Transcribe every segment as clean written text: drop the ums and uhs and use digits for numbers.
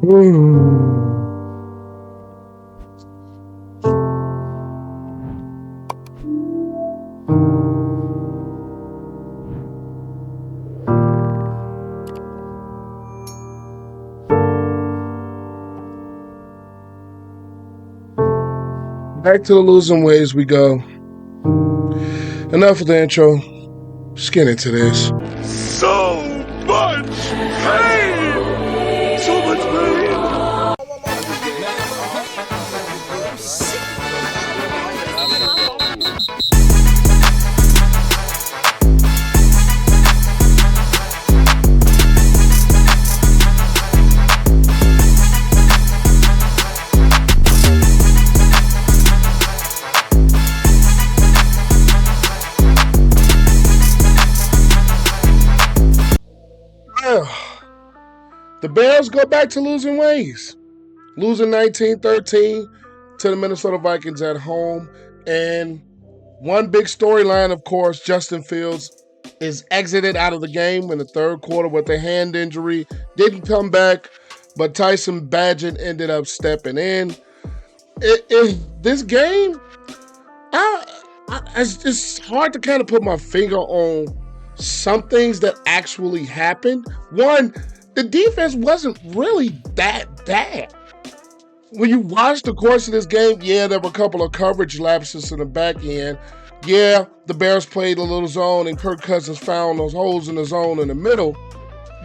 Back to the losing ways we go. Enough of the intro. Let's get into this. So much pain! So much pain! The Bears go back to losing ways. Losing 19-13 to the Minnesota Vikings at home. And one big storyline, of course, Justin Fields is exited out of the game in the third quarter with a hand injury. Didn't come back, but Tyson Bagent ended up stepping in. This game, it's hard to kind of put my finger on some things that actually happened. One, the defense wasn't really that bad. When you watch the course of this game, yeah, there were a couple of coverage lapses in the back end. Yeah, the Bears played a little zone and Kirk Cousins found those holes in the zone in the middle.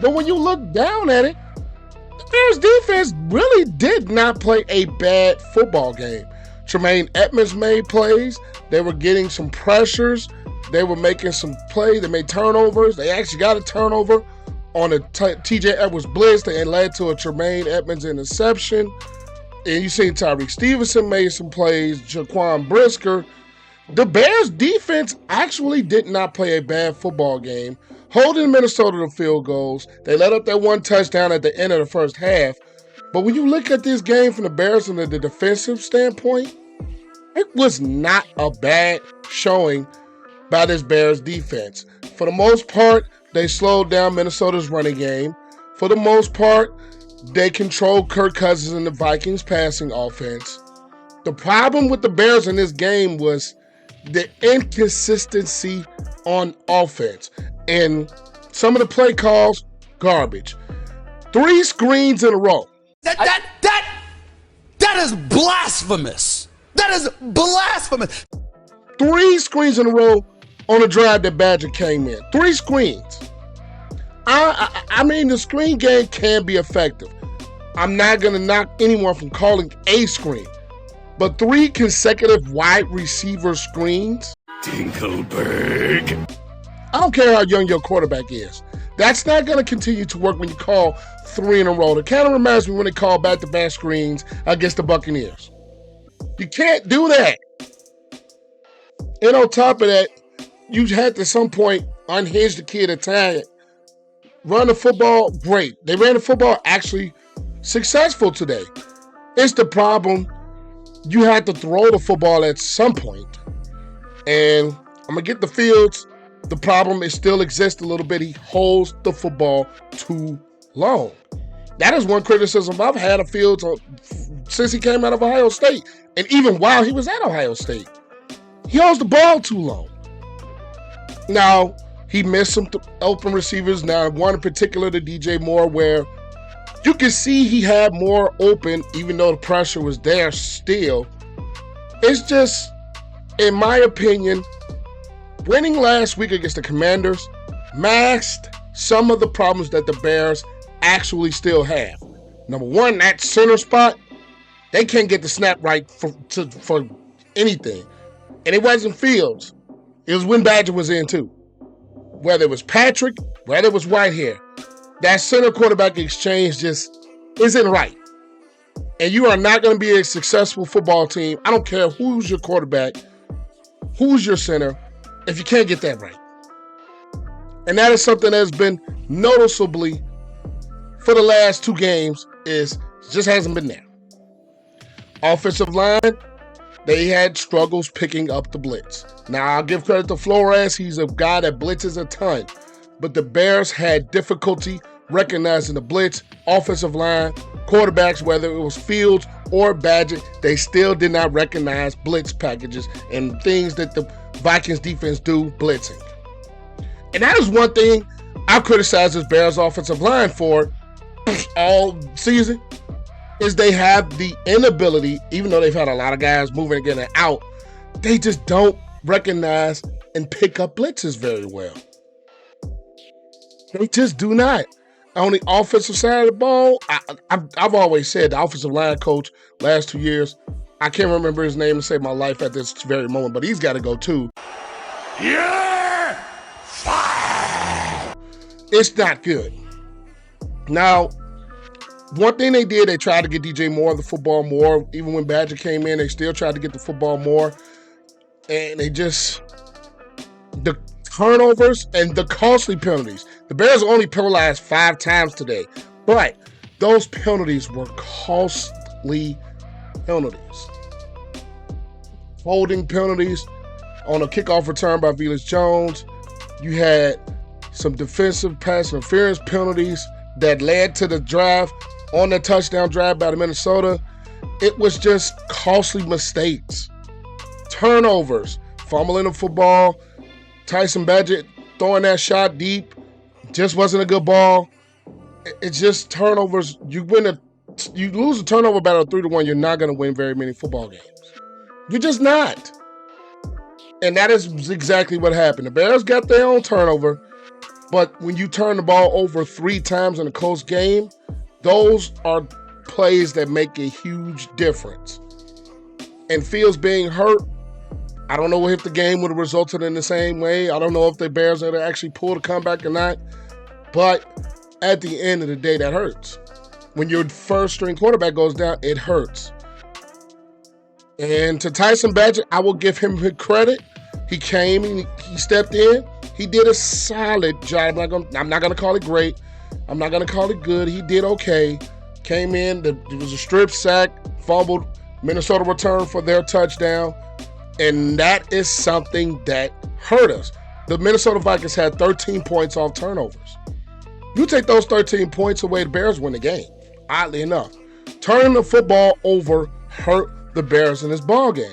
But when you look down at it, the Bears defense really did not play a bad football game. Tremaine Edmunds made plays. They were getting some pressures. They were making some plays. They made turnovers. They actually got a turnover on a TJ Edwards blitz that led to a Tremaine Edmunds interception. And you seen Tyreek Stevenson made some plays, Jaquan Brisker. The Bears defense actually did not play a bad football game, holding Minnesota to field goals. They let up that one touchdown at the end of the first half. But when you look at this game from the Bears from the defensive standpoint, it was not a bad showing by this Bears defense. For the most part, they slowed down Minnesota's running game. For the most part, they controlled Kirk Cousins and the Vikings' passing offense. The problem with the Bears in this game was the inconsistency on offense. And some of the play calls, garbage. 3 screens in a row. That is blasphemous. That is blasphemous. 3 screens in a row on a drive that Badger came in. 3 screens. I mean, the screen game can be effective. I'm not going to knock anyone from calling a screen. But 3 consecutive wide receiver screens? Tinkleberg. I don't care how young your quarterback is. That's not going to continue to work when you call 3 in a row. It kind of reminds me when they call back-to-back screens against the Buccaneers. You can't do that. And on top of that, you had to some point unhinge the kid at time. Run the football, great. They ran the football actually successful today. It's the problem. You had to throw the football at some point. And I'm going to get the Fields. The problem is still exists a little bit. He holds the football too long. That is one criticism I've had of Fields since he came out of Ohio State. And even while he was at Ohio State. He holds the ball too long. Now, he missed some open receivers. Now, one in particular, the DJ Moore, where you can see he had more open, even though the pressure was there still. It's just, in my opinion, winning last week against the Commanders masked some of the problems that the Bears actually still have. Number one, that center spot, they can't get the snap right for anything. And it wasn't Fields. It was when Badger was in too. Whether it was Patrick, whether it was Whitehair, that center quarterback exchange just isn't right. And you are not going to be a successful football team. I don't care who's your quarterback, who's your center, if you can't get that right. And that is something that has been noticeably for the last 2 games is just hasn't been there. Offensive line, they had struggles picking up the blitz. Now, I'll give credit to Flores. He's a guy that blitzes a ton. But the Bears had difficulty recognizing the blitz. Offensive line, quarterbacks, whether it was Fields or Bagent, they still did not recognize blitz packages and things that the Vikings defense do blitzing. And that is one thing I criticize this Bears offensive line for all season, is they have the inability, even though they've had a lot of guys moving in and out, they just don't recognize and pick up blitzes very well. They just do not. On the offensive side of the ball, I've always said the offensive line coach last 2 years, I can't remember his name to save my life at this very moment, but he's got to go too. You're fired! It's not good. Now, one thing they did, they tried to get DJ Moore the football more. Even when Badger came in, they still tried to get the football more. And they just, the turnovers and the costly penalties. The Bears only penalized 5 times today, but those penalties were costly penalties. Holding penalties on a kickoff return by Velus Jones. You had some defensive pass interference penalties that led to the drive on the touchdown drive by the Minnesota. It was just costly mistakes. Turnovers, fumbling the football, Tyson Bagent throwing that shot deep, just wasn't a good ball. It's just turnovers. You lose a turnover battle 3-1, you're not going to win very many football games. You're just not. And that is exactly what happened. The Bears got their own turnover, but when you turn the ball over 3 times in a close game, those are plays that make a huge difference. And Fields being hurt, I don't know if the game would have resulted in the same way. I don't know if the Bears had actually pulled a comeback or not. But at the end of the day, that hurts. When your first string quarterback goes down, it hurts. And to Tyson Bagent, I will give him credit. He came and he stepped in. He did a solid job. I'm not going to call it great. I'm not going to call it good. He did okay. Came in. There was a strip sack, fumbled. Minnesota returned for their touchdown. And that is something that hurt us. The Minnesota Vikings had 13 points off turnovers. You take those 13 points away, the Bears win the game, oddly enough. Turning the football over hurt the Bears in this ball game.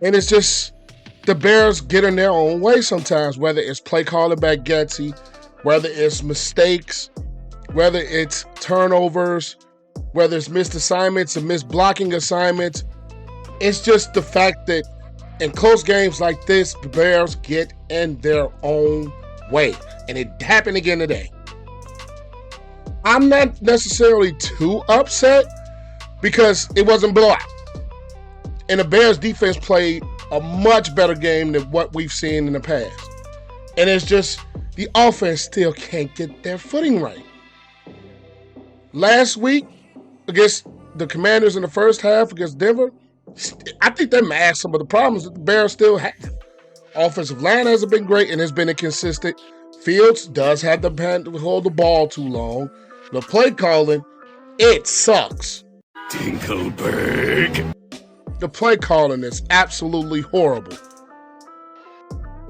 And it's just the Bears get in their own way sometimes, whether it's play calling by Getsy, whether it's mistakes, whether it's turnovers, whether it's missed assignments and missed blocking assignments. It's just the fact that in close games like this, the Bears get in their own way. And it happened again today. I'm not necessarily too upset because it wasn't blowout. And the Bears defense played a much better game than what we've seen in the past. And it's just the offense still can't get their footing right. Last week against the Commanders in the first half against Denver, I think that masked some of the problems that the Bears still have. Offensive line hasn't been great and has been inconsistent. Fields does have the pen to hold the ball too long. The play calling, it sucks. Tinkleberg. The play calling is absolutely horrible.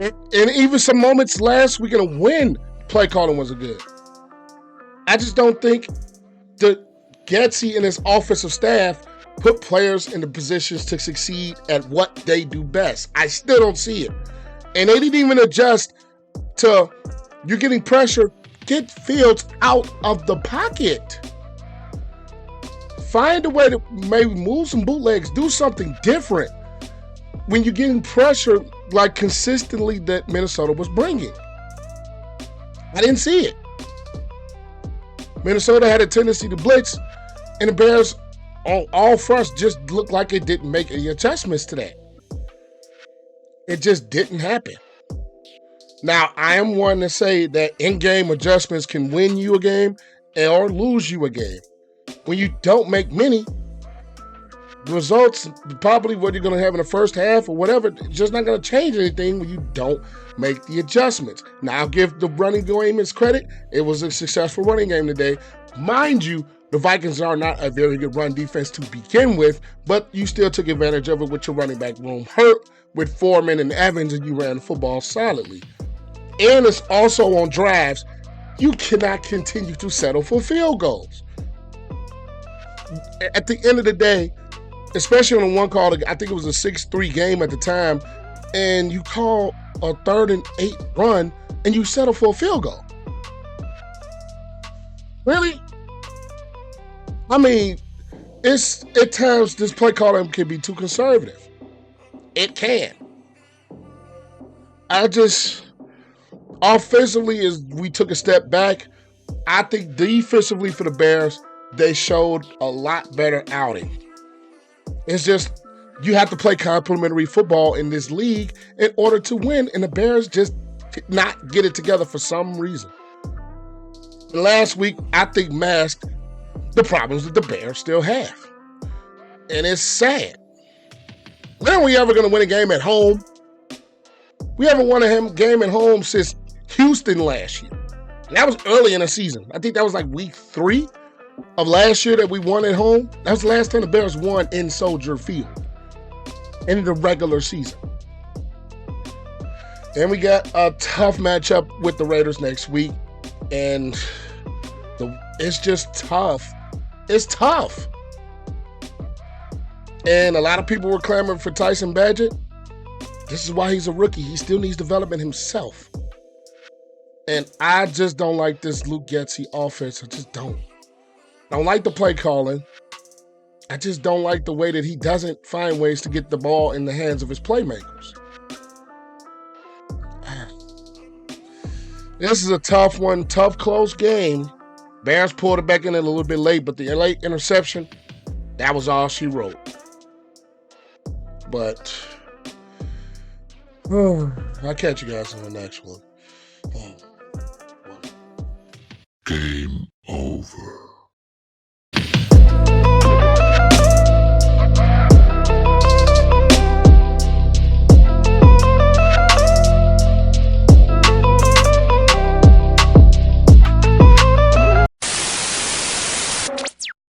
And even some moments last week in a win, play calling wasn't good. I just don't think that Getsy and his offensive staff put players in the positions to succeed at what they do best. I still don't see it. And they didn't even adjust to, you're getting pressure, get Fields out of the pocket. Find a way to maybe move some bootlegs, do something different when you're getting pressure like consistently that Minnesota was bringing. I didn't see it. Minnesota had a tendency to blitz, and the Bears on all fronts just looked like it didn't make any adjustments to that. It just didn't happen. Now, I am one to say that in-game adjustments can win you a game or lose you a game. When you don't make many, the results, probably what you're going to have in the first half or whatever, it's just not going to change anything when you don't make the adjustments. Now, I'll give the running game its credit. It was a successful running game today. Mind you, the Vikings are not a very good run defense to begin with, but you still took advantage of it with your running back room hurt with Foreman and Evans, and you ran the football solidly. And it's also on drives. You cannot continue to settle for field goals. at the end of the day, especially on the one call, I think it was a 6-3 game at the time, and you call a 3rd and 8 run, and you settle for a field goal. Really? I mean, at times this play calling can be too conservative. It can. Offensively, as we took a step back, I think defensively for the Bears, they showed a lot better outing. It's just, you have to play complementary football in this league in order to win, and the Bears just did not get it together for some reason. And last week, I think masked the problems that the Bears still have. And it's sad. When are we ever going to win a game at home? We haven't won a game at home since Houston last year. And that was early in the season. I think that was like week 3 of last year that we won at home. That was the last time the Bears won in Soldier Field in the regular season. And we got a tough matchup with the Raiders next week. And it's just tough. It's tough. And a lot of people were clamoring for Tyson Bagent. This is why he's a rookie. He still needs development himself. And I just don't like this Luke Getsy offense. I just don't. I don't like the play calling. I just don't like the way that he doesn't find ways to get the ball in the hands of his playmakers. This is a tough one, tough, close game. Bears pulled it back in a little bit late, but the late interception, that was all she wrote. But I'll catch you guys on the next one. Game